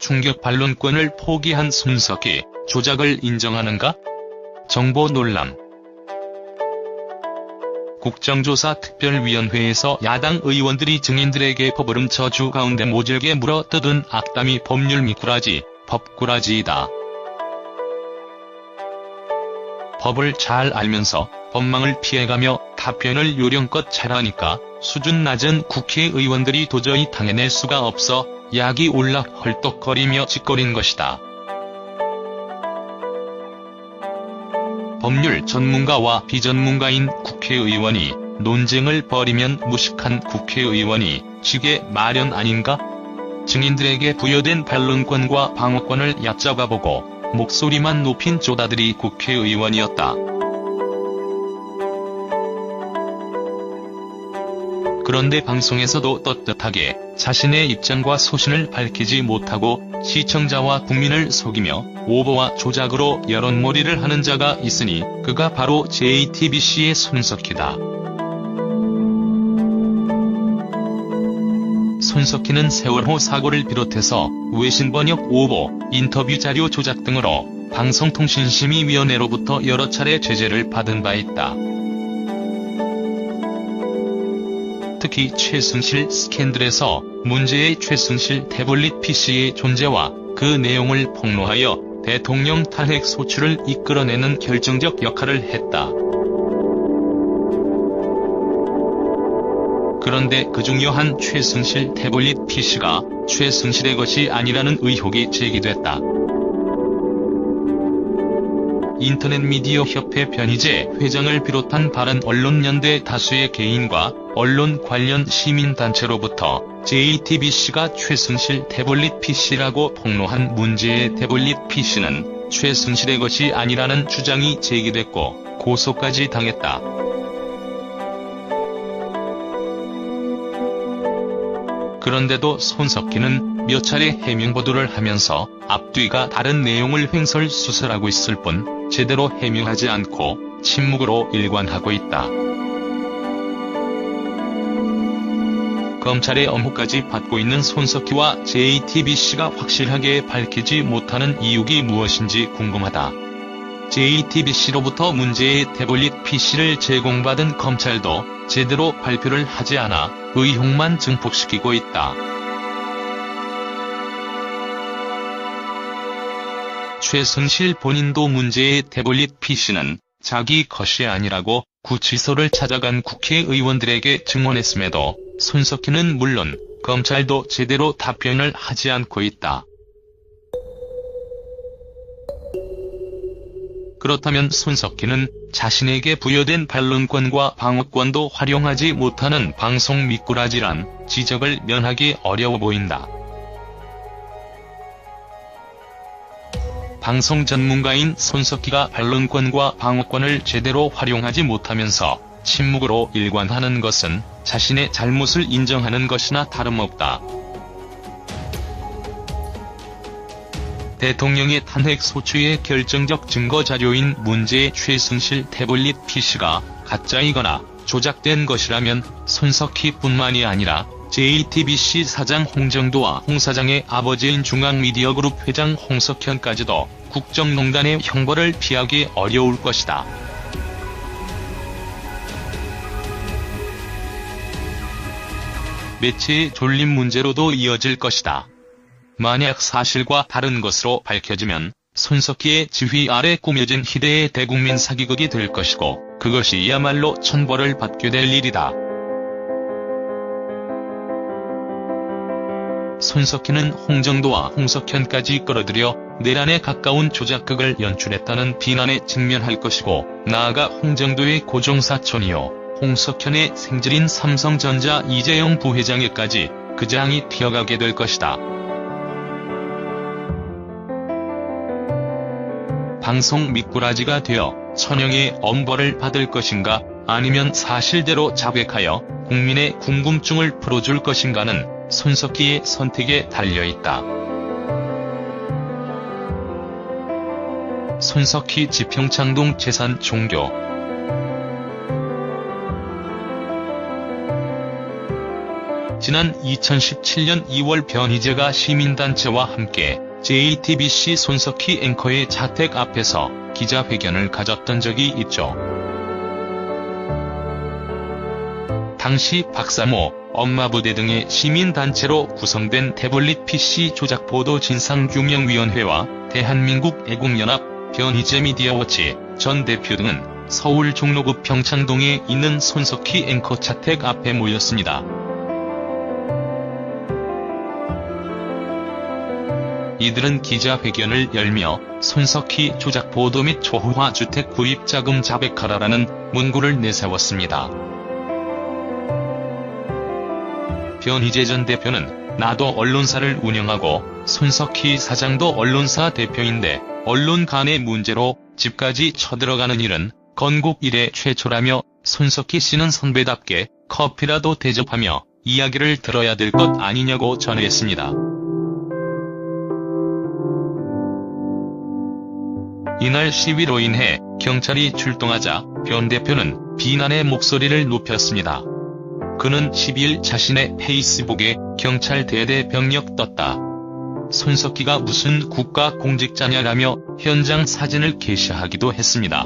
충격 반론권을 포기한 손석희, 조작을 인정하는가? 정보 논란. 국정조사특별위원회에서 야당 의원들이 증인들에게 법을 훔쳐 주 가운데 모질게 물어뜯은 악담이 법률 미꾸라지, 법꾸라지이다. 법을 잘 알면서 법망을 피해가며 답변을 요령껏 잘하니까 수준 낮은 국회의원들이 도저히 당해낼 수가 없어 약이 올라 헐떡거리며 짓거린 것이다. 법률 전문가와 비전문가인 국회의원이 논쟁을 벌이면 무식한 국회의원이 지게 마련 아닌가? 증인들에게 부여된 반론권과 방어권을 얕잡아보고 목소리만 높인 쪼다들이 국회의원이었다. 그런데 방송에서도 떳떳하게 자신의 입장과 소신을 밝히지 못하고 시청자와 국민을 속이며 오보와 조작으로 여론몰이를 하는 자가 있으니 그가 바로 JTBC의 손석희다. 손석희는 세월호 사고를 비롯해서 외신 번역 오보, 인터뷰 자료 조작 등으로 방송통신심의위원회로부터 여러 차례 제재를 받은 바 있다. 특히 최순실 스캔들에서 문제의 최순실 태블릿 PC의 존재와 그 내용을 폭로하여 대통령 탄핵 소추를 이끌어내는 결정적 역할을 했다. 그런데 그 중요한 최순실 태블릿 PC가 최순실의 것이 아니라는 의혹이 제기됐다. 인터넷미디어협회 변희재 회장을 비롯한 바른언론연대 다수의 개인과 언론 관련 시민단체로부터 JTBC가 최순실 태블릿 PC라고 폭로한 문제의 태블릿 PC는 최순실의 것이 아니라는 주장이 제기됐고 고소까지 당했다. 그런데도 손석희는 몇 차례 해명 보도를 하면서 앞뒤가 다른 내용을 횡설수설하고 있을 뿐 제대로 해명하지 않고 침묵으로 일관하고 있다. 검찰의 엄호까지 받고 있는 손석희와 JTBC가 확실하게 밝히지 못하는 이유가 무엇인지 궁금하다. JTBC로부터 문제의 태블릿 PC를 제공받은 검찰도 제대로 발표를 하지 않아 의혹만 증폭시키고 있다. 최순실 본인도 문제의 태블릿 PC는 자기 것이 아니라고 구치소를 찾아간 국회의원들에게 증언했음에도 손석희는 물론 검찰도 제대로 답변을 하지 않고 있다. 그렇다면 손석희는 자신에게 부여된 반론권과 방어권도 활용하지 못하는 방송 미꾸라지란 지적을 면하기 어려워 보인다. 방송 전문가인 손석희가 반론권과 방어권을 제대로 활용하지 못하면서 침묵으로 일관하는 것은 자신의 잘못을 인정하는 것이나 다름없다. 대통령의 탄핵 소추의 결정적 증거 자료인 문제의 최순실 태블릿 PC가 가짜이거나 조작된 것이라면 손석희뿐만이 아니라 JTBC 사장 홍정도와 홍 사장의 아버지인 중앙미디어그룹 회장 홍석현까지도 국정농단의 형벌을 피하기 어려울 것이다. 매체의 졸림 문제로도 이어질 것이다. 만약 사실과 다른 것으로 밝혀지면 손석희의 지휘 아래 꾸며진 희대의 대국민 사기극이 될 것이고 그것이야말로 천벌을 받게 될 일이다. 손석희는 홍정도와 홍석현까지 끌어들여 내란에 가까운 조작극을 연출했다는 비난에 직면할 것이고 나아가 홍정도의 고종사촌이요 홍석현의 생질인 삼성전자 이재용 부회장에까지 그 장이 튀어가게 될 것이다. 방송 미꾸라지가 되어 천형의 엄벌을 받을 것인가 아니면 사실대로 자백하여 국민의 궁금증을 풀어줄 것인가는 손석희의 선택에 달려있다. 손석희 지평창동 재산 종교. 지난 2017년 2월 변희재가 시민단체와 함께 JTBC 손석희 앵커의 자택 앞에서 기자회견을 가졌던 적이 있죠. 당시 박사모, 엄마부대 등의 시민단체로 구성된 태블릿 PC 조작 보도 진상규명위원회와 대한민국 애국연합, 변희재 미디어워치 전 대표 등은 서울 종로구 평창동에 있는 손석희 앵커 자택 앞에 모였습니다. 이들은 기자회견을 열며 손석희 조작 보도 및 초호화 주택 구입 자금 자백하라라는 문구를 내세웠습니다. 변희재 전 대표는 나도 언론사를 운영하고 손석희 사장도 언론사 대표인데 언론 간의 문제로 집까지 쳐들어가는 일은 건국 이래 최초라며 손석희 씨는 선배답게 커피라도 대접하며 이야기를 들어야 될 것 아니냐고 전했습니다. 이날 시위로 인해 경찰이 출동하자 변 대표는 비난의 목소리를 높였습니다. 그는 12일 자신의 페이스북에 경찰 대대 병력 떴다. 손석희가 무슨 국가공직자냐라며 현장 사진을 게시하기도 했습니다.